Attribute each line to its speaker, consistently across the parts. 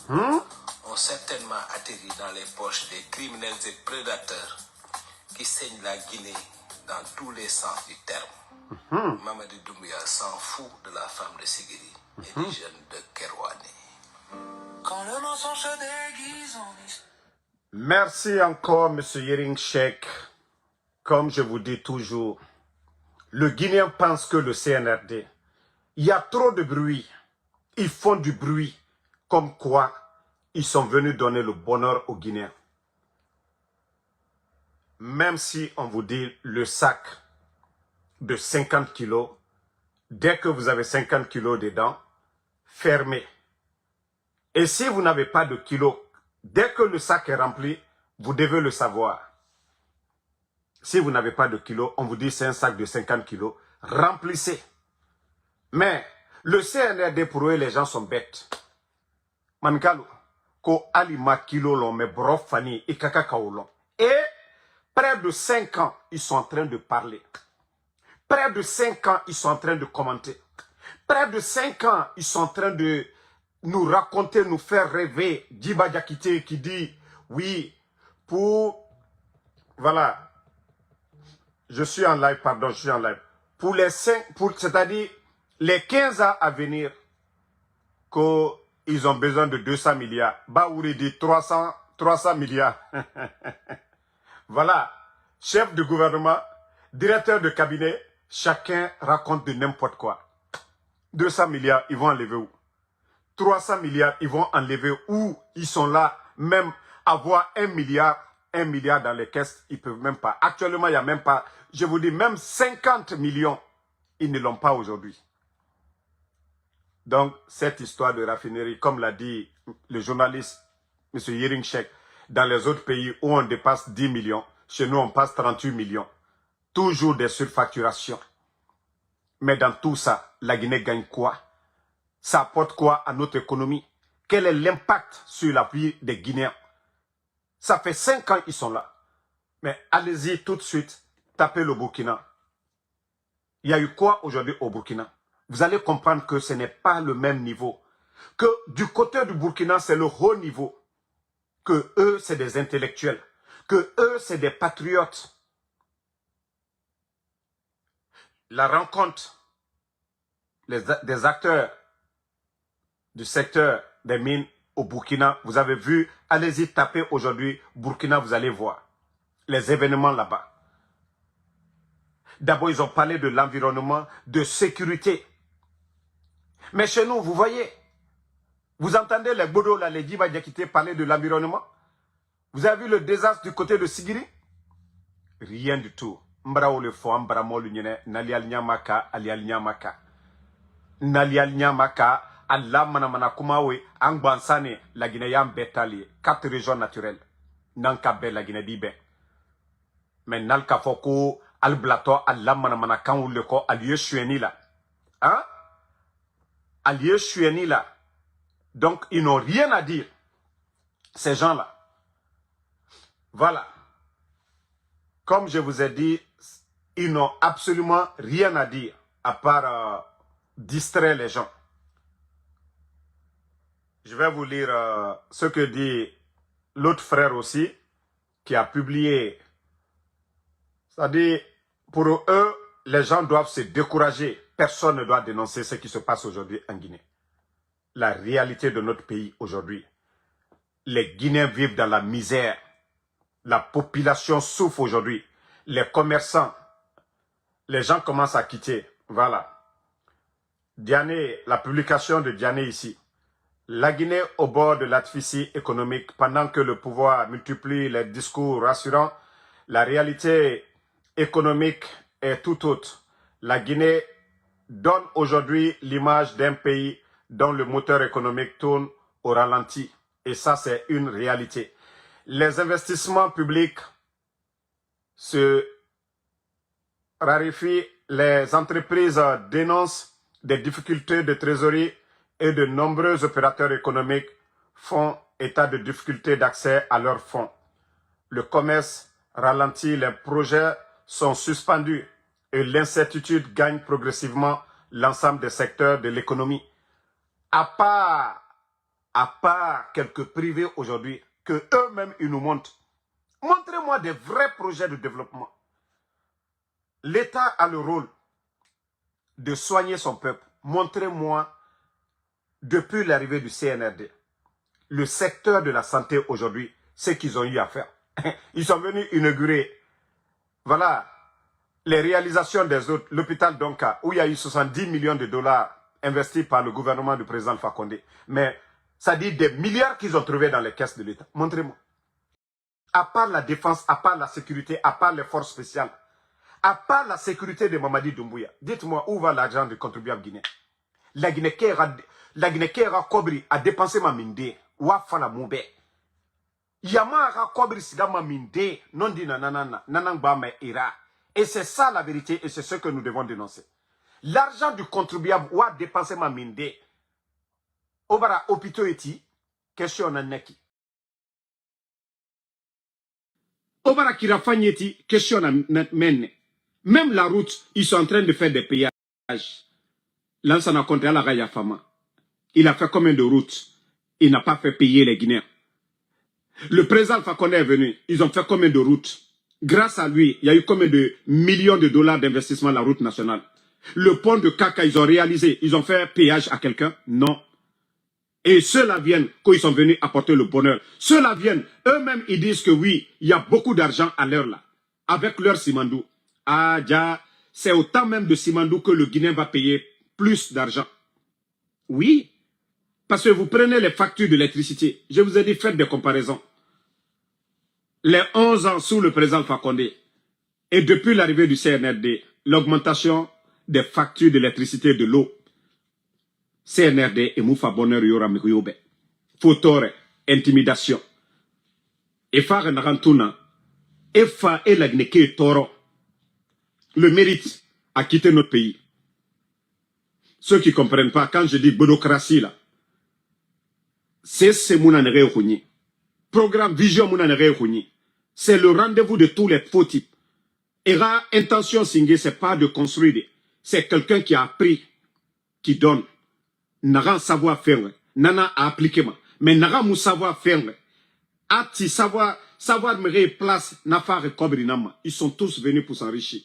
Speaker 1: ont certainement atterri dans les poches des criminels et prédateurs qui saignent la Guinée dans tous les sens du terme. Mamadi Doumbouya s'en fout de la femme de Sigiri et des jeunes de Kerouani. Quand le mensonge se déguise en...
Speaker 2: Merci encore, M. Yering Sheikh. Comme je vous dis toujours, le Guinéen pense que le CNRD, il y a trop de bruit. Ils font du bruit, comme quoi ils sont venus donner le bonheur aux Guinéens. Même si on vous dit le sac de 50 kilos, dès que vous avez 50 kilos dedans, fermez. Et si vous n'avez pas de kilos, dès que le sac est rempli, vous devez le savoir. Si vous n'avez pas de kilos, on vous dit c'est un sac de 50 kilos, remplissez. Mais le CNRD, pour eux, les gens sont bêtes. Mankalo, ko alima kilo long, mais brof fani, et kaka kaolong. Et près de 5 ans, ils sont en train de parler. Près de 5 ans, ils sont en train de commenter. Près de 5 ans, ils sont en train de nous raconter, nous faire rêver. Djiba Diakité qui dit, oui, pour... Voilà. Je suis en live, pardon, je suis en live. Pour les 5, c'est-à-dire les 15 ans à venir, qu'ils ont besoin de 200 milliards. Baouri dit 300 milliards. Voilà. Chef de gouvernement, directeur de cabinet, chacun raconte de n'importe quoi. 200 milliards, ils vont enlever où? 300 milliards, ils vont enlever où? Ils sont là, même avoir 1 milliard dans les caisses, ils ne peuvent même pas. Actuellement, il n'y a même pas, je vous dis, même 50 millions, ils ne l'ont pas aujourd'hui. Donc, cette histoire de raffinerie, comme l'a dit le journaliste M. Yering Sheikh, dans les autres pays où on dépasse 10 millions, chez nous, on passe 38 millions. Toujours des surfacturations. Mais dans tout ça, la Guinée gagne quoi? Ça apporte quoi à notre économie? Quel est l'impact sur la vie des Guinéens? Ça fait 5 ans qu'ils sont là. Mais allez-y tout de suite, tapez le Burkina. Il y a eu quoi aujourd'hui au Burkina? Vous allez comprendre que ce n'est pas le même niveau. Que du côté du Burkina, c'est le haut niveau. Que eux, c'est des intellectuels. Que eux, c'est des patriotes. La rencontre des acteurs du secteur des mines au Burkina, vous avez vu, allez-y taper aujourd'hui Burkina, vous allez voir les événements là-bas. D'abord, ils ont parlé de l'environnement, de sécurité. Mais chez nous, vous voyez, vous entendez les Bodo, là, les Djiba Diakité parler de l'environnement? Vous avez vu le désastre du côté de Sigiri? Rien du tout. Mbrao le fo, mbramo l'unione, nalial nyamaka, alial nyamaka. Nalial nyamaka, Allah manamana kumawe, angbansane, la Guinée yam betali, 4 régions naturelles. Nankabe la Guinée bibe. Mais nalka foko, al blato, Allah manamana kan le ko, aliye chueni là. Hein? Aliye chueni là. Donc, ils n'ont rien à dire. Ces gens-là. Voilà. Comme je vous ai dit, ils n'ont absolument rien à dire, à part distraire les gens. Je vais vous lire ce que dit l'autre frère aussi, qui a publié. C'est-à-dire, pour eux, les gens doivent se décourager. Personne ne doit dénoncer ce qui se passe aujourd'hui en Guinée. La réalité de notre pays aujourd'hui. Les Guinéens vivent dans la misère. La population souffre aujourd'hui. Les commerçants, les gens commencent à quitter. Voilà. Diané, la publication de Diané ici. La Guinée au bord de l'asphyxie économique, pendant que le pouvoir multiplie les discours rassurants, la réalité économique est tout autre. La Guinée donne aujourd'hui l'image d'un pays dont le moteur économique tourne au ralenti. Et ça, c'est une réalité. Les investissements publics se raréfient. Les entreprises dénoncent des difficultés de trésorerie et de nombreux opérateurs économiques font état de difficultés d'accès à leurs fonds. Le commerce ralentit, les projets sont suspendus et l'incertitude gagne progressivement l'ensemble des secteurs de l'économie. À à part quelques privés aujourd'hui, que eux-mêmes, ils nous montrent. Montrez-moi des vrais projets de développement. L'État a le rôle de soigner son peuple. Montrez-moi, depuis l'arrivée du CNRD, le secteur de la santé aujourd'hui, ce qu'ils ont eu à faire. Ils sont venus inaugurer, voilà, les réalisations des autres. L'hôpital Donka, où il y a eu 70 millions de dollars investis par le gouvernement du président Alpha Condé. Mais ça dit des milliards qu'ils ont trouvés dans les caisses de l'État. Montrez-moi. À part la défense, à part la sécurité, à part les forces spéciales, à part la sécurité de Mamadi Doumbouya, dites-moi où va l'argent du contribuable guinéen. La Guinée-Kera Kobri a dépensé ma minde. Wafala Moube. Yamara Kobri Sidama minde. Non dit nanana. Nanangba me ira. Et c'est ça la vérité et c'est ce que nous devons dénoncer. L'argent du contribuable a dépensé ma minde. Obara Opito eti. Question naneki. Obara Kirafanyeti. Question nanmene. Même la route, ils sont en train de faire des péages. Lansana Conte à la Raya Fama. Il a fait combien de routes? Il n'a pas fait payer les Guinéens. Le président Alpha Condé est venu. Ils ont fait combien de routes? Grâce à lui, il y a eu combien de millions de dollars d'investissement dans la route nationale? Le pont de Kaka, ils ont réalisé. Ils ont fait un péage à quelqu'un? Non. Et ceux-là viennent, quand ils sont venus apporter le bonheur. Ceux-là viennent, eux-mêmes, ils disent que oui, il y a beaucoup d'argent à l'heure là. Avec leur Simandou. Ah, ja, c'est autant même de Simandou que le Guinéen va payer plus d'argent. Oui. Parce que vous prenez les factures d'électricité. Je vous ai dit, faites des comparaisons. Les 11 ans sous le président Alpha Condé et depuis l'arrivée du CNRD, l'augmentation des factures d'électricité et de l'eau. CNRD et Moufa Bonheur Yora Mikoyobe. Fautore, intimidation. Efa Narantuna, Efa et la Gneke Toro. Le mérite à quitter notre pays. Ceux qui ne comprennent pas, quand je dis bureaucratie là, c'est ce Mounanere Houni. Programme Vision Mounanere Houni. C'est le rendez-vous de tous les faux types. Era intention singé, c'est pas de construire. C'est quelqu'un qui a appris, qui donne. N'a savoir faire. Nana a appliqué. Mais n'a mou savoir faire. Ati savoir me place Nafar et Kobrinama. Ils sont tous venus pour s'enrichir.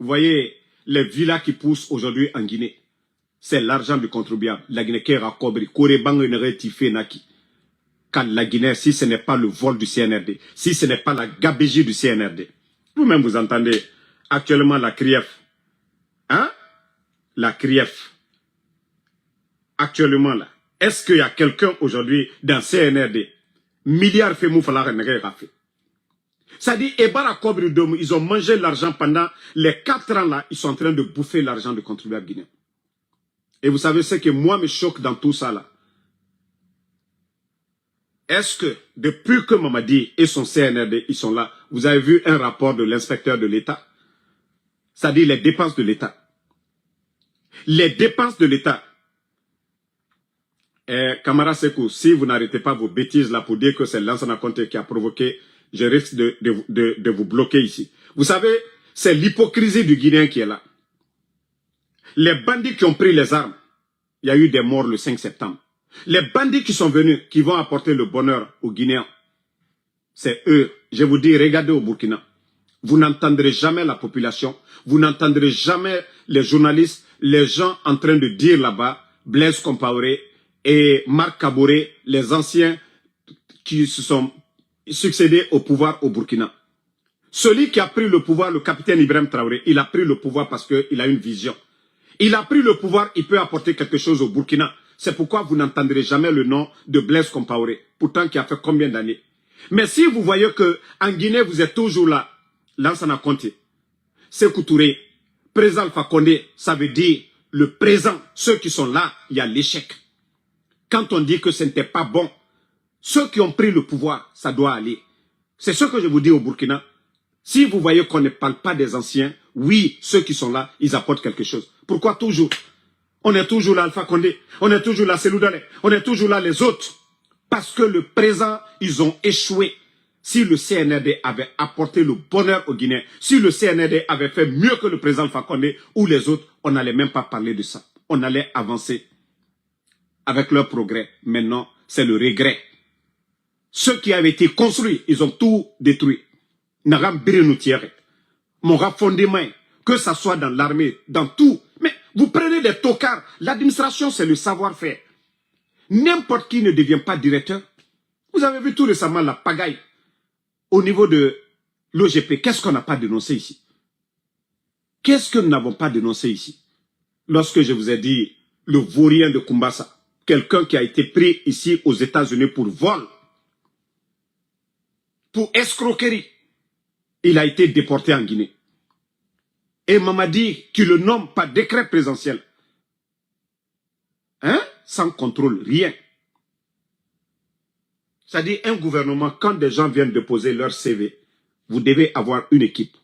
Speaker 2: Vous voyez les villas qui poussent aujourd'hui en Guinée. C'est l'argent du contribuable. La Guinée-Kera Kobri, Korebang Tifé Naki. Quand la Guinée, si ce n'est pas le vol du CNRD, si ce n'est pas la gabégie du CNRD. Vous-même, vous entendez actuellement la CRIEF. Hein? La CRIEF. Actuellement, là. Est-ce qu'il y a quelqu'un aujourd'hui dans CNRD? Milliards fait moufala fait. Ça dit, Ebara Kobri Dom, ils ont mangé l'argent pendant les 4 ans là, ils sont en train de bouffer l'argent du contribuable guinéen. Et vous savez ce que moi me choque dans tout ça là? Est-ce que, depuis que Mamadi et son CNRD, ils sont là, vous avez vu un rapport de l'inspecteur de l'État? C'est-à-dire les dépenses de l'État. Les dépenses de l'État. Camara Sekou, si vous n'arrêtez pas vos bêtises là pour dire que c'est Lansana Conté qui a provoqué, je risque de vous bloquer ici. Vous savez, c'est l'hypocrisie du Guinéen qui est là. Les bandits qui ont pris les armes, il y a eu des morts le 5 septembre. Les bandits qui sont venus, qui vont apporter le bonheur aux Guinéens, c'est eux. Je vous dis, regardez au Burkina. Vous n'entendrez jamais la population, vous n'entendrez jamais les journalistes, les gens en train de dire là-bas, Blaise Compaoré et Marc Kaboré, les anciens qui se sont succédés au pouvoir au Burkina. Celui qui a pris le pouvoir, le capitaine Ibrahim Traoré, il a pris le pouvoir parce qu'il a une vision. Il a pris le pouvoir, il peut apporter quelque chose au Burkina. C'est pourquoi vous n'entendrez jamais le nom de Blaise Compaoré, pourtant qui a fait combien d'années. Mais si vous voyez que en Guinée, vous êtes toujours là, Lansana Conté, Sékou Touré, président Alpha Condé, ça veut dire le présent, ceux qui sont là, il y a l'échec. Quand on dit que ce n'était pas bon, ceux qui ont pris le pouvoir, ça doit aller. C'est ce que je vous dis au Burkina. Si vous voyez qu'on ne parle pas des anciens, oui, ceux qui sont là, ils apportent quelque chose. Pourquoi toujours? On est toujours là, Alpha Condé. On est toujours là, Cellou Dalein. On est toujours là, les autres. Parce que le présent, ils ont échoué. Si le CNRD avait apporté le bonheur aux Guinéens, si le CNRD avait fait mieux que le président Alpha Condé ou les autres, on n'allait même pas parler de ça. On allait avancer avec leur progrès. Maintenant, c'est le regret. Ceux qui avaient été construits, ils ont tout détruit. Nagam Birenoutiere, mon fondement, que ça soit dans l'armée, dans tout. Mais vous prenez des tocards. L'administration, c'est le savoir-faire. N'importe qui ne devient pas directeur. Vous avez vu tout récemment la pagaille au niveau de l'OGP. Qu'est-ce qu'on n'a pas dénoncé ici? Qu'est-ce que nous n'avons pas dénoncé ici? Lorsque je vous ai dit le vaurien de Kumbasa, quelqu'un qui a été pris ici aux États-Unis pour vol, pour escroquerie, il a été déporté en Guinée. Et Mamadi, qui le nomme par décret présidentiel, hein, sans contrôle, rien. C'est-à-dire un gouvernement, quand des gens viennent déposer leur CV, vous devez avoir une équipe.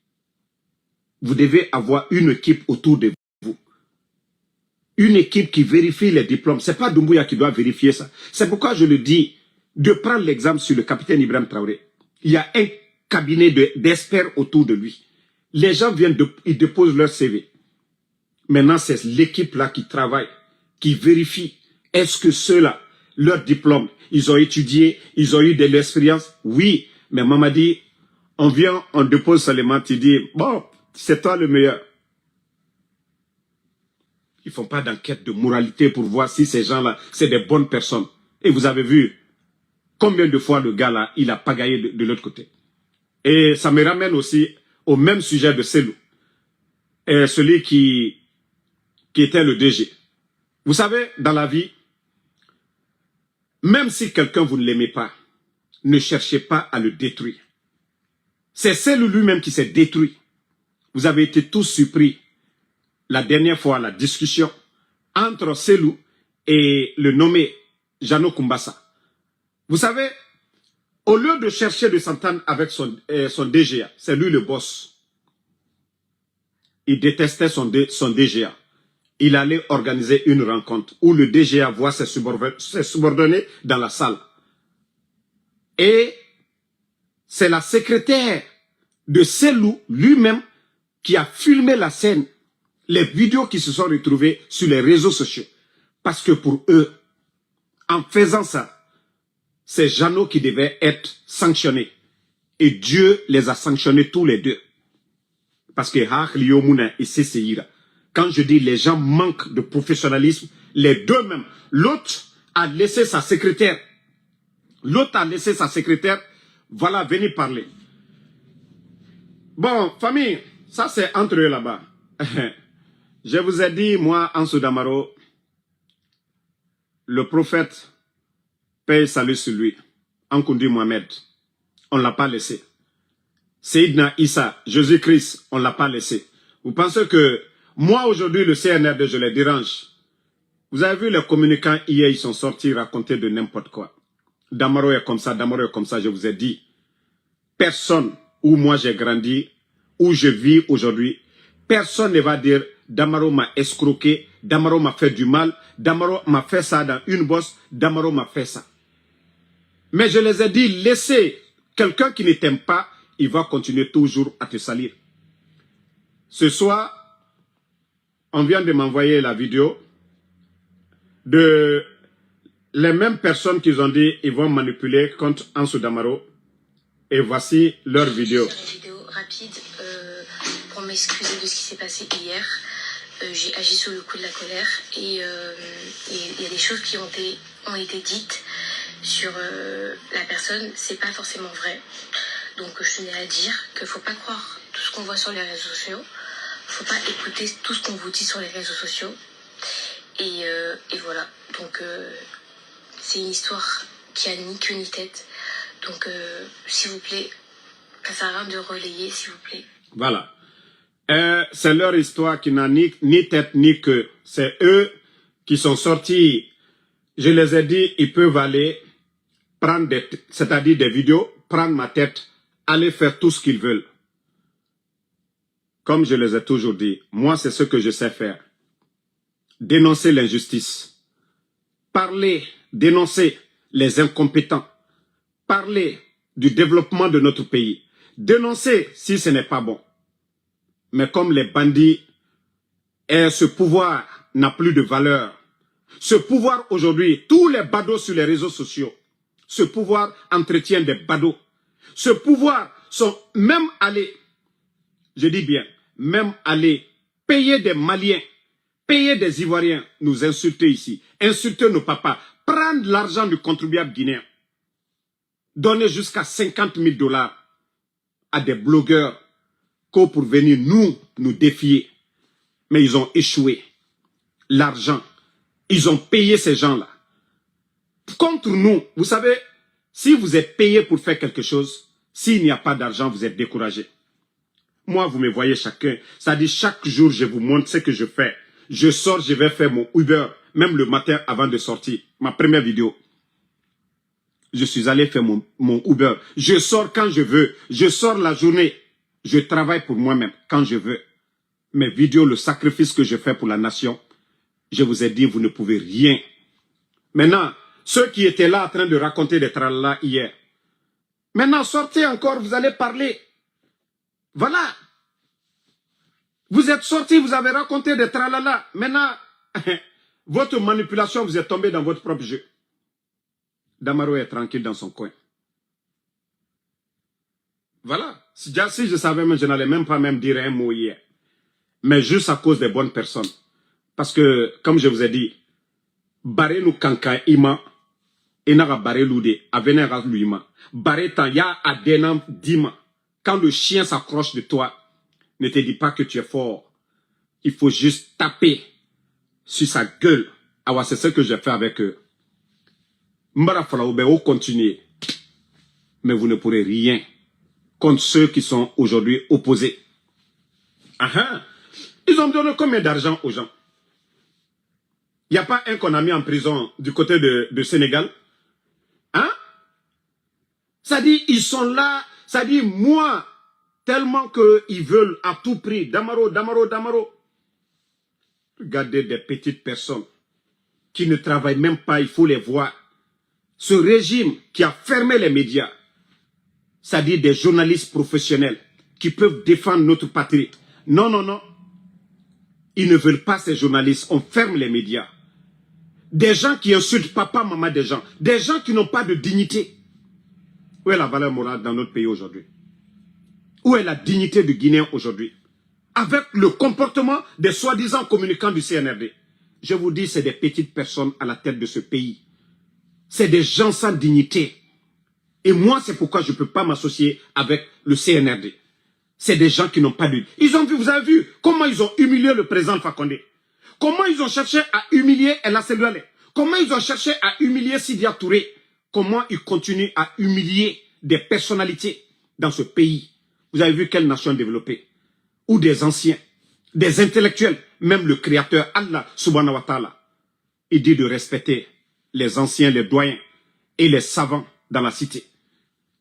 Speaker 2: Vous devez avoir une équipe autour de vous. Une équipe qui vérifie les diplômes. Ce n'est pas Doumbouya qui doit vérifier ça. C'est pourquoi je le dis, de prendre l'exemple sur le capitaine Ibrahim Traoré. Il y a un cabinet d'experts autour de lui. Les gens viennent, ils déposent leur CV. Maintenant, c'est l'équipe-là qui travaille, qui vérifie. Est-ce que ceux-là, leur diplôme, ils ont étudié, ils ont eu de l'expérience? Oui, mais Mamadi, on vient, on dépose seulement, tu dis, bon, c'est toi le meilleur. Ils ne font pas d'enquête de moralité pour voir si ces gens-là, c'est des bonnes personnes. Et vous avez vu combien de fois le gars-là, il a pagaillé de l'autre côté. Et ça me ramène aussi au même sujet de Selou. Et celui qui était le DG. Vous savez, dans la vie, même si quelqu'un vous ne l'aimez pas, ne cherchez pas à le détruire. C'est Selou lui-même qui s'est détruit. Vous avez été tous surpris la dernière fois, la discussion entre Selou et le nommé Jano Kumbasa. Vous savez, au lieu de chercher de s'entendre avec son DGA, c'est lui le boss. Il détestait son DGA. Il allait organiser une rencontre où le DGA voit ses subordonnés dans la salle. Et c'est la secrétaire de Selou lui-même qui a filmé la scène, les vidéos qui se sont retrouvées sur les réseaux sociaux. Parce que pour eux, en faisant ça, c'est Jano qui devait être sanctionné. Et Dieu les a sanctionnés tous les deux. Parce que quand je dis les gens manquent de professionnalisme, les deux même. L'autre a laissé sa secrétaire. L'autre a laissé sa secrétaire. Voilà, venez parler. Bon, famille, ça c'est entre eux là-bas. Je vous ai dit, moi, Ansou Damaro, le prophète paye salut sur lui. Ankundi Mohamed, on ne l'a pas laissé. Seydina Issa, Jésus-Christ, on ne l'a pas laissé. Vous pensez que moi aujourd'hui, le CNRD, je les dérange? Vous avez vu les communicants hier, ils sont sortis raconter de n'importe quoi. Damaro est comme ça, je vous ai dit. Personne où moi j'ai grandi, où je vis aujourd'hui, personne ne va dire Damaro m'a escroqué, Damaro m'a fait du mal, Damaro m'a fait ça dans une bosse, Damaro m'a fait ça. Mais je les ai dit, laissez quelqu'un qui ne t'aime pas, il va continuer toujours à te salir. Ce soir, on vient de m'envoyer la vidéo de les mêmes personnes qui ont dit ils vont manipuler contre Ansou Damaro. Et voici leur vidéo.
Speaker 3: Une vidéo rapide pour m'excuser de ce qui s'est passé hier. J'ai agi sous le coup de la colère et il y a des choses qui ont été dites sur la personne. C'est pas forcément vrai. Donc je tenais à dire qu'il ne faut pas croire tout ce qu'on voit sur les réseaux sociaux. Il ne faut pas écouter tout ce qu'on vous dit sur les réseaux sociaux. Et voilà. Donc c'est une histoire qui a ni queue ni tête. Donc s'il vous plaît, ça ne sert à rien de relayer, s'il vous plaît.
Speaker 2: Voilà. C'est leur histoire qui n'a ni tête ni queue. C'est eux qui sont sortis. Je les ai dit, ils peuvent aller prendre c'est-à-dire des vidéos, prendre ma tête, aller faire tout ce qu'ils veulent. Comme je les ai toujours dit, moi c'est ce que je sais faire. Dénoncer l'injustice. Parler, dénoncer les incompétents. Parler du développement de notre pays. Dénoncer si ce n'est pas bon. Mais comme les bandits, ce pouvoir n'a plus de valeur. Ce pouvoir aujourd'hui, tous les badauds sur les réseaux sociaux, ce pouvoir entretient des badauds. Ce pouvoir sont même allés, je dis bien, même allés payer des Maliens, payer des Ivoiriens, nous insulter ici, insulter nos papas, prendre l'argent du contribuable guinéen, donner jusqu'à 50 000 $ à des blogueurs pour venir nous défier. Mais ils ont échoué. L'argent, ils ont payé ces gens-là. Contre nous, vous savez, si vous êtes payé pour faire quelque chose, s'il n'y a pas d'argent, vous êtes découragé. Moi, vous me voyez chacun. C'est-à-dire, chaque jour, je vous montre ce que je fais. Je sors, je vais faire mon Uber, même le matin avant de sortir. Ma première vidéo. Je suis allé faire mon Uber. Je sors quand je veux. Je sors la journée. Je travaille pour moi-même quand je veux. Mes vidéos, le sacrifice que je fais pour la nation, je vous ai dit, vous ne pouvez rien. Maintenant, ceux qui étaient là en train de raconter des tralala hier, maintenant, sortez encore, vous allez parler. Voilà. Vous êtes sortis, vous avez raconté des tralala. Maintenant, votre manipulation, vous êtes tombé dans votre propre jeu. Damaro est tranquille dans son coin. Voilà. Si je savais, je n'allais même pas dire un mot hier. Mais juste à cause des bonnes personnes. Parce que, comme je vous ai dit, barré nous kanka ima, et n'a barré l'oudé, avenir à l'ouima. Barré tant ya adenam dima. Quand le chien s'accroche de toi, ne te dis pas que tu es fort. Il faut juste taper sur sa gueule. Ah ouais, c'est ce que j'ai fait avec eux. Mbara Falaoube, continuez. Mais vous ne pourrez rien contre ceux qui sont aujourd'hui opposés. Ils ont donné combien d'argent aux gens? Il n'y a pas un qu'on a mis en prison du côté de Sénégal? Hein? Ça dit, ils sont là, ça dit, moi, tellement qu'ils veulent à tout prix, Damaro. Regardez des petites personnes qui ne travaillent même pas, il faut les voir. Ce régime qui a fermé les médias, ça dit des journalistes professionnels qui peuvent défendre notre patrie. Non. Ils ne veulent pas ces journalistes, on ferme les médias. Des gens qui insultent papa, maman des gens qui n'ont pas de dignité. Où est la valeur morale dans notre pays aujourd'hui? Où est la dignité du Guinéen aujourd'hui? Avec le comportement des soi-disant communicants du CNRD. Je vous dis, c'est des petites personnes à la tête de ce pays. C'est des gens sans dignité. Et moi, c'est pourquoi je ne peux pas m'associer avec le CNRD. C'est des gens qui n'ont pas de... Ils ont vu, vous avez vu comment ils ont humilié le président Fakonde. Comment ils ont cherché à humilier El Asselouale. Comment ils ont cherché à humilier Sidia Touré. Comment ils continuent à humilier des personnalités dans ce pays. Vous avez vu quelle nation développée? Ou des anciens, des intellectuels, même le créateur Allah subhanahu wa ta'ala. Il dit de respecter les anciens, les doyens et les savants dans la cité.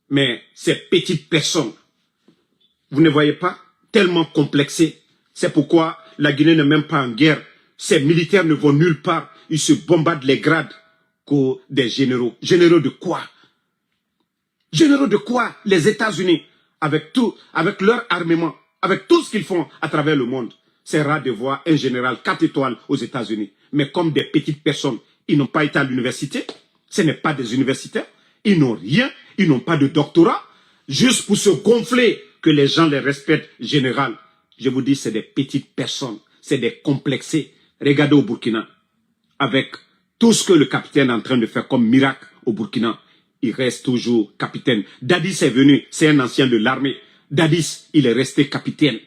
Speaker 2: Mais ces petites personnes, vous ne voyez pas, tellement complexées. C'est pourquoi la Guinée n'est même pas en guerre. Ces militaires ne vont nulle part. Ils se bombardent les grades que des généraux. Généraux de quoi? Généraux de quoi? Les États-Unis, avec tout, avec leur armement, avec tout ce qu'ils font à travers le monde. C'est rare de voir un général 4 étoiles aux États-Unis. Mais comme des petites personnes, ils n'ont pas été à l'université. Ce n'est pas des universitaires. Ils n'ont rien. Ils n'ont pas de doctorat. Juste pour se gonfler que les gens les respectent général. Je vous dis, c'est des petites personnes. C'est des complexés. Regardez au Burkina. Avec tout ce que le capitaine est en train de faire comme miracle au Burkina. Il reste toujours capitaine. Dadis est venu. C'est un ancien de l'armée. Dadis, il est resté capitaine.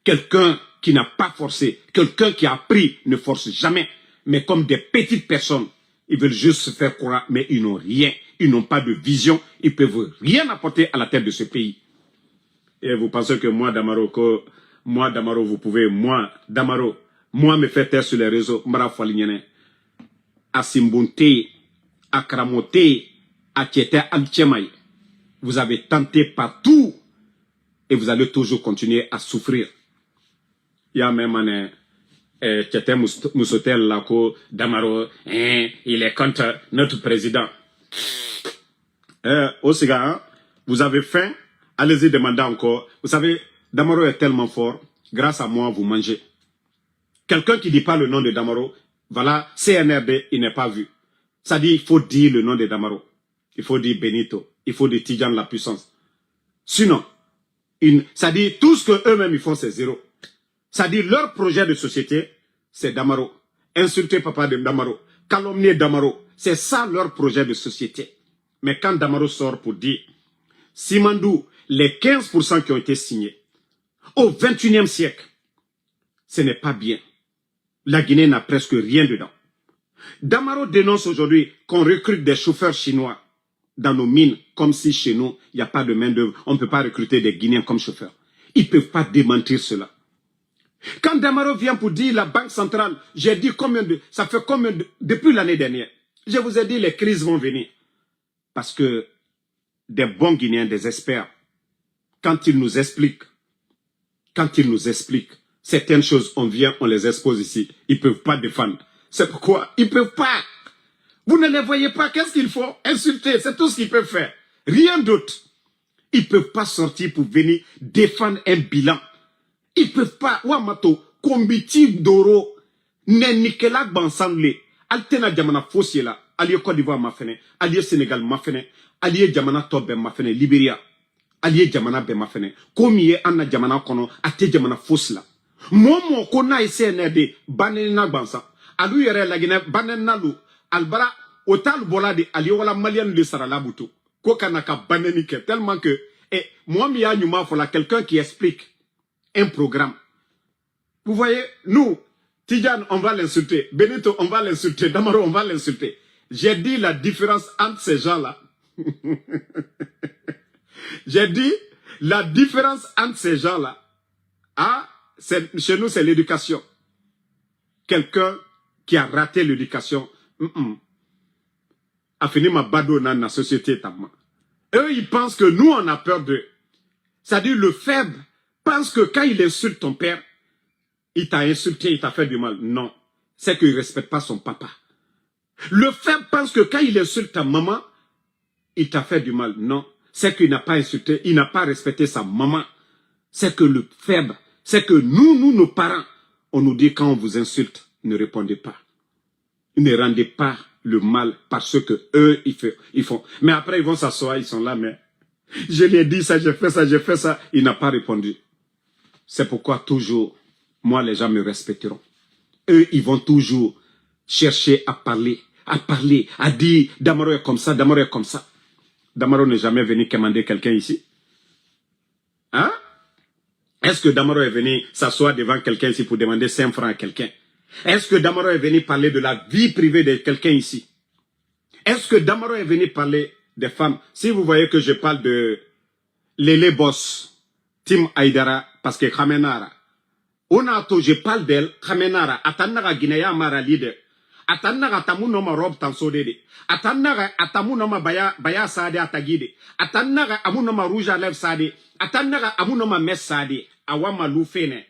Speaker 2: Quelqu'un qui n'a pas forcé, quelqu'un qui a appris ne force jamais. Mais comme des petites personnes, ils veulent juste se faire croire, mais ils n'ont rien. Ils n'ont pas de vision. Ils ne peuvent rien apporter à la tête de ce pays. Et vous pensez que moi, Damaro, vous pouvez, Damaro, me faire taire sur les réseaux, Mara Falignene, à Simbunte, à Kramote, à Tiete Alchemaï. Vous avez tenté partout et vous allez toujours continuer à souffrir. Il y a même un Tiete Moussotel Lako, Damaro, il est contre notre président. Aussi, vous avez faim, allez-y demander encore. Vous savez, Damaro est tellement fort, grâce à moi, vous mangez. Quelqu'un qui ne dit pas le nom de Damaro, Voilà, CNRD, il n'est pas vu. Ça dit, il faut dire le nom de Damaro. Il faut dire Benito. Il faut dire Tidjan la puissance. Sinon, ça dit, tout ce qu'eux-mêmes ils font, c'est zéro. Ça dit, leur projet de société, c'est Damaro. Insulter papa de Damaro. Calomnier Damaro. C'est ça leur projet de société. Mais quand Damaro sort pour dire, Simandou, les 15% qui ont été signés, au 21e siècle, ce n'est pas bien. La Guinée n'a presque rien dedans. Damaro dénonce aujourd'hui qu'on recrute des chauffeurs chinois dans nos mines, comme si chez nous, il n'y a pas de main-d'œuvre. On ne peut pas recruter des Guinéens comme chauffeurs. Ils ne peuvent pas démentir cela. Quand Damaro vient pour dire la Banque centrale, j'ai dit ça fait combien depuis l'année dernière. Je vous ai dit les crises vont venir. Parce que des bons Guinéens, des experts, quand ils nous expliquent, certaines choses, on vient, on les expose ici. Ils ne peuvent pas défendre. C'est pourquoi ils ne peuvent pas. Vous ne les voyez pas. Qu'est-ce qu'il faut? Insulter. C'est tout ce qu'ils peuvent faire. Rien d'autre. Ils ne peuvent pas sortir pour venir défendre un bilan. Ils ne peuvent pas. Wamato, Kombiti Doro, Nenikela Bansangle, Altena Jamana Fossiela, Allié Côte d'Ivoire Mafene, Allié Sénégal Mafene, Allié Jamana Tobe Mafene, Libéria, Allié Jamana Be Mafene, Komiye Anna Jamana Kono, Ate Jamana Fossila. Momo Kona SNRD, Banena Bansa, Alu Yere Lagine, Banenalu, Albara, Otal Bolade, Aliola Malian de Saralabuto, Kokanaka Banenike, tellement que, et moi, Mia Numa, voilà quelqu'un qui explique un programme. Vous voyez, nous, Tidjan, on va l'insulter. Benito, on va l'insulter. Damaro, on va l'insulter. J'ai dit la différence entre ces gens-là. J'ai dit la différence entre ces gens-là. Ah, chez nous, c'est l'éducation. Quelqu'un qui a raté l'éducation, a fini ma bado dans la société. Eux, ils pensent que nous, on a peur d'eux. C'est-à-dire, le faible pense que quand il insulte ton père, il t'a insulté, il t'a fait du mal. Non, c'est qu'il ne respecte pas son papa. Le faible pense que quand il insulte ta maman, il t'a fait du mal. Non, c'est qu'il n'a pas insulté, il n'a pas respecté sa maman. C'est que le faible, c'est que nous, nos parents, on nous dit quand on vous insulte, ne répondez pas. Ne rendez pas le mal parce que eux, ils font. Mais après, ils vont s'asseoir, ils sont là, mais je lui ai dit ça, j'ai fait ça. Il n'a pas répondu. C'est pourquoi toujours, moi, les gens me respecteront. Eux, ils vont toujours chercher à parler, à dire, Damaro est comme ça, Damaro est comme ça. Damaro n'est jamais venu commander quelqu'un ici. Hein? Est-ce que Damaro est venu s'asseoir devant quelqu'un ici pour demander 5 francs à quelqu'un? Est-ce que Damaro est venu parler de la vie privée de quelqu'un ici? Est-ce que Damaro est venu parler des femmes? Si vous voyez que je parle de Lele Boss, Tim Aïdara, parce que Khamenara, je parle d'elle, Khamenara, Atanaga Guinea Mara leader, Atanaga Tamunoma Rob Tansodede, Atanaga Atamunoma Baya Sade Atagide, Atanaga Amunoma Rouge à lèvres Sade, Atanaga Amunoma Mes Sade, Awama Loufene,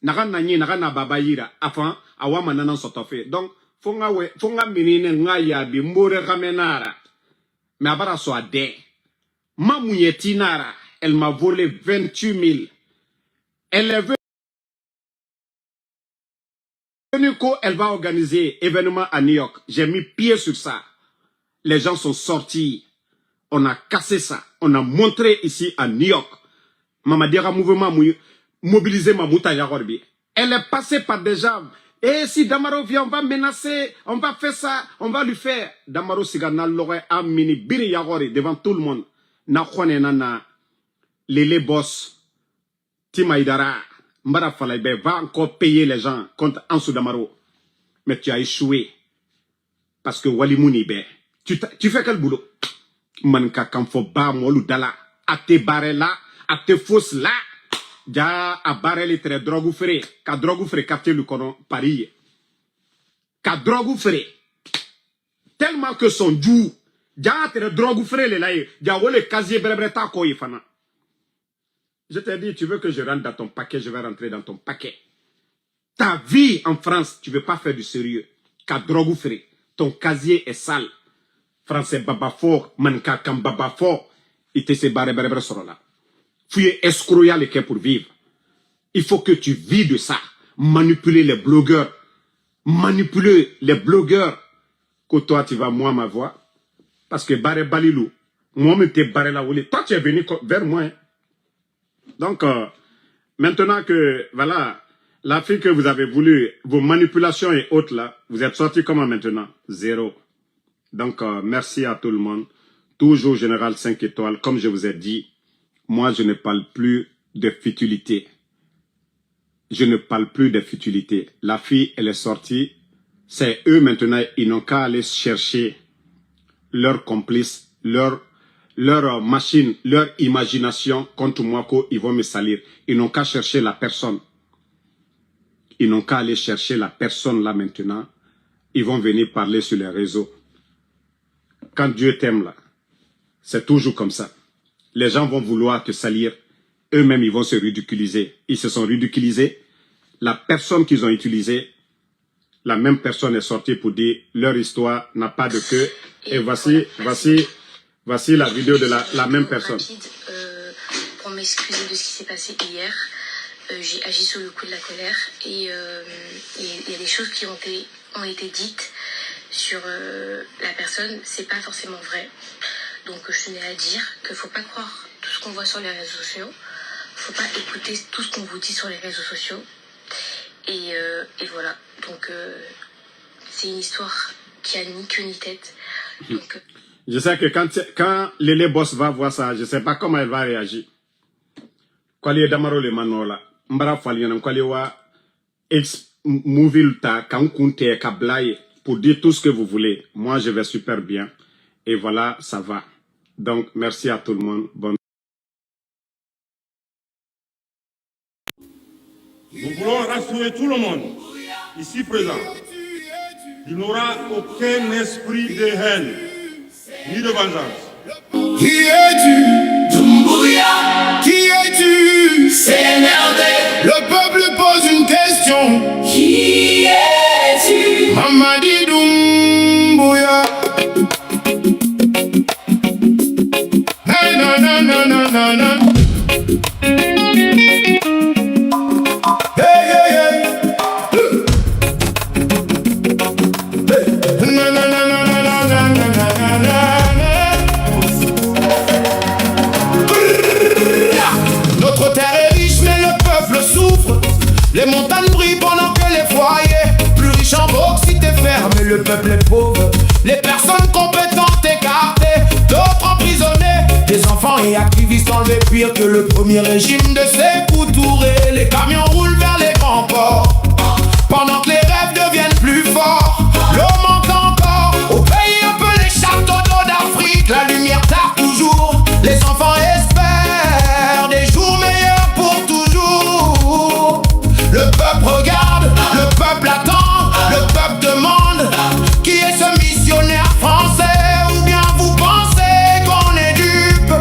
Speaker 2: Narana Ni Narana Babayira, Afan, Awama Nanan Sotofe. Donc, Fonga Minine Ngaya Bimbore Khamenara, mais Abara soit de Mamouyetinara. Elle m'a volé 28 000. Elle est venue qu'elle va organiser événement à New York. J'ai mis pied sur ça. Les gens sont sortis. On a cassé ça. On a montré ici à New York. Mamadira mouvement mobilisé Mamouta Yagorbi. Elle est passée par des gens. Et si Damaro vient, on va menacer, on va faire ça, on va lui faire. Damaro Sigana l'aurait amené Biri Yagori devant tout le monde. Na khone nana. Les boss, Timaïdara, Mbara Falaïbe va encore payer les gens contre Ansou Damaro. Mais tu as échoué. Parce que Walimouni, tu fais quel boulot? Manka Kamfo Ba Molou Dala, à te barrer là, à te fausses là, ja à barrer les traits drogue ou frais, qu'à drogue ou frais capter le coron Paris. Qu'à drogue ou frais. Tellement que son djou, ja te drogue ou frais les là, ja ou le casier brebreta ko yifana. Je t'ai dit, tu veux que je rentre dans ton paquet, je vais rentrer dans ton paquet. Ta vie en France, tu ne veux pas faire du sérieux. Qu'à drogue ou frais, ton casier est sale. Français babafort, manka kam babafort, il te se barre sur là. Fouiller escroya les quais pour vivre. Il faut que tu vis de ça. Manipuler les blogueurs. manipuler les blogueurs que toi tu vas moi ma voix. Parce que Baré Balilou, moi-même t'es Baré Laouli. Toi tu es venu vers moi. Hein. Donc, maintenant que, voilà, la fille que vous avez voulu, vos manipulations et autres là, vous êtes sortis comment maintenant? Zéro. Donc, merci à tout le monde. Toujours Général 5 étoiles. Comme je vous ai dit, moi je ne parle plus de futilité. Je ne parle plus de futilité. La fille, elle est sortie. C'est eux maintenant, ils n'ont qu'à aller chercher leurs complices, leur machine, leur imagination contre moi qu'ils vont me salir. Ils n'ont qu'à chercher la personne. Ils n'ont qu'à aller chercher la personne là maintenant. Ils vont venir parler sur les réseaux. Quand Dieu t'aime là, c'est toujours comme ça. Les gens vont vouloir te salir. Eux-mêmes, ils vont se ridiculiser. Ils se sont ridiculisés. La personne qu'ils ont utilisée, la même personne est sortie pour dire leur histoire n'a pas de queue. Et voici la vidéo de la même personne.
Speaker 3: Rapide, pour m'excuser de ce qui s'est passé hier, j'ai agi sous le coup de la colère et il y a des choses qui ont été dites sur la personne, c'est pas forcément vrai. Donc je tenais à dire qu'il faut pas croire tout ce qu'on voit sur les réseaux sociaux, faut pas écouter tout ce qu'on vous dit sur les réseaux sociaux. Et voilà, donc c'est une histoire qui a ni queue ni tête. Donc,
Speaker 2: je sais que quand Lélé Boss va voir ça, je ne sais pas comment elle va réagir. Kwali Damaro le manola, mbara faliana kwali wa movie ta kankunte kablaye pour dire tout ce que vous voulez. Moi je vais super bien et voilà, ça va. Donc merci à tout le monde. Bonne.
Speaker 4: Nous voulons rassurer tout le monde, ici présent. Il n'y aura aucun esprit de haine, ni de vengeance.
Speaker 5: Qui es-tu? Doumbouya. Qui es-tu? CNRD. Le peuple pose une question. Qui es-tu? Mamadi Doumbouya. Non, non, non, non, non, non. Notre terre est riche mais le peuple souffre. Les montagnes brillent pendant que les foyers plus riches en bauxite et fer. Mais le peuple est pauvre. Les personnes compétentes écartées, d'autres emprisonnés. Des enfants et activistes enlevés pire que le premier régime de Sékou Touré. Les camions roulent vers les grands ports pendant que les rêves deviennent plus forts. L'eau manque encore au pays un peu les châteaux d'eau d'Afrique. La lumière tarde toujours. Les enfants espèrent des jours meilleurs pour toujours. Le peuple regarde, le peuple attend, le peuple demande. Qui est ce missionnaire français? Ou bien vous pensez qu'on est dupe?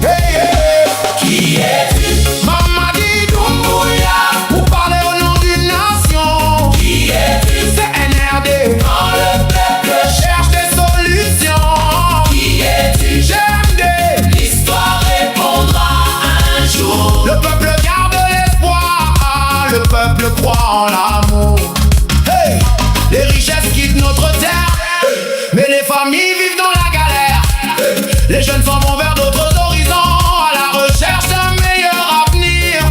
Speaker 5: Hey, hey. Qui es-tu? Mamadi Doumbouya. Pour parler au nom d'une nation. Qui es-tu? CNRD. Quand le peuple cherche des solutions. Qui es-tu? GMD. L'histoire répondra un jour. Le peuple garde l'espoir. Le peuple croit en l'amour. Hey. Les richesses quittent notre terre, mais les familles vivent dans la galère. Les jeunes s'en vont vers d'autres horizons, à la recherche d'un meilleur avenir.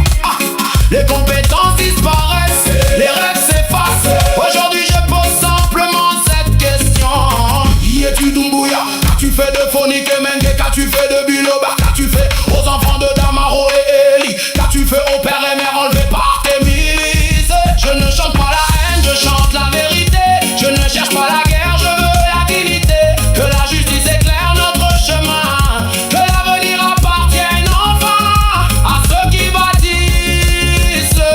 Speaker 5: Les compétences disparaissent, les rêves s'effacent. Aujourd'hui je pose simplement cette question. Qui es-tu Doumbouya? Qu'as-tu fait de Phonique et Mengue? Qu'as-tu fait de Biloba? Qu'as-tu fait aux enfants de Damaro et Eli? Qu'as-tu fait aux pères et mères enlevés par tes milices? Je ne chante pas la haine, je chante la vérité. Je ne cherche pas la guerre, je veux la dignité. Que la justice éclaire notre chemin. Que l'avenir appartienne enfin à ceux qui bâtissent ce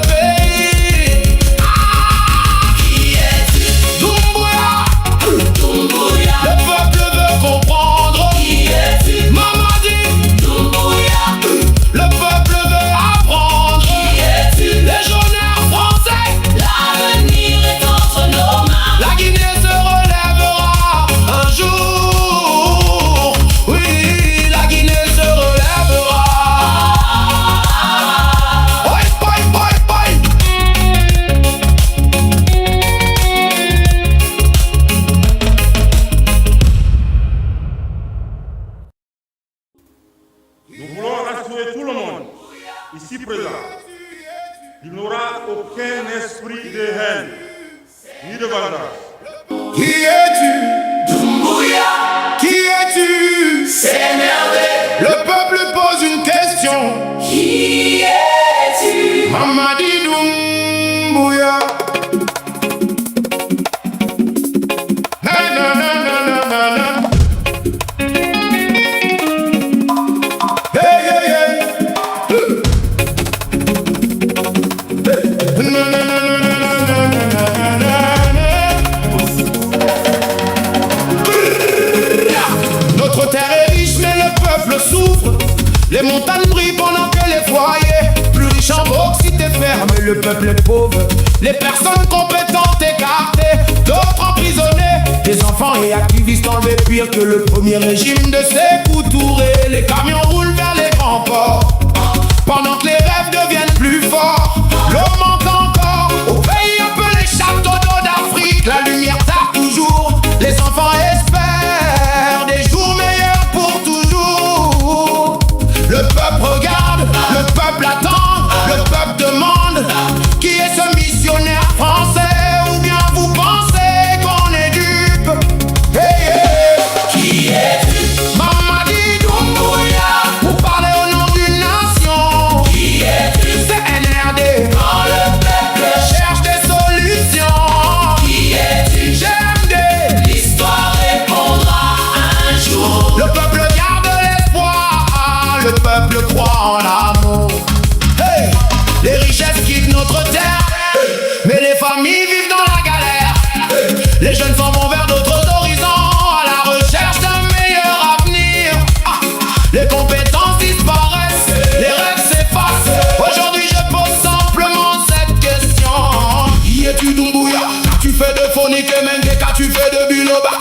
Speaker 5: pays. Qui es-tu? Doumbouya. Doumbouya. Le peuple veut comprendre. Qui es-tu? Mamadi. Doumbouya. Le
Speaker 4: Nous voulons rassurer tout le monde, ici présent. Il n'y aura aucun esprit de haine, ni de vengeance.
Speaker 5: Qui es-tu? Doumbouya. Qui es-tu? CNRD. Le peuple pose une question. Qui es-tu? Mamadi Doumbouya. Na na na na na na na. Hey hey hey. Na na na na na na na na. Notre terre est riche mais le peuple souffre. Les montagnes brillent pendant que les foyers plus riches en bauxite et fer. Mais le peuple est pauvre. Les personnes compétentes écartées, d'autres emprisonnés. Des enfants et activistes enlevés pire que le premier régime de Sékou Touré. Les camions roulent vers les grands ports pendant que les rêves deviennent plus forts. L'eau manque encore au pays appelé château d'eau d'Afrique. La lumière tarde toujours. Les enfants espèrent des jours meilleurs pour toujours. Le peuple regarde, le peuple attend, le peuple demande. Qui est ce missionnaire français? Ou bien vous pensez qu'on est dupe? Hey, hey. Qui est-tu? Mamadi Doumbouya. Pour parler au nom d'une nation. Qui es-tu? CNRD. Quand le peuple cherche des solutions. Qui es-tu? GMD. L'histoire répondra un jour. Le peuple garde l'espoir, le peuple croit en l'amour. Hey. Les richesses quittent notre terre, mais les familles vivent dans la galère. Les jeunes s'en vont vers d'autres horizons, à la recherche d'un meilleur avenir. Les compétences disparaissent, les rêves s'effacent. Aujourd'hui je pose simplement cette question. Qui es-tu Doumbouya? Qu'as-tu fait de phonique et même qu'as-tu fait de Buloba?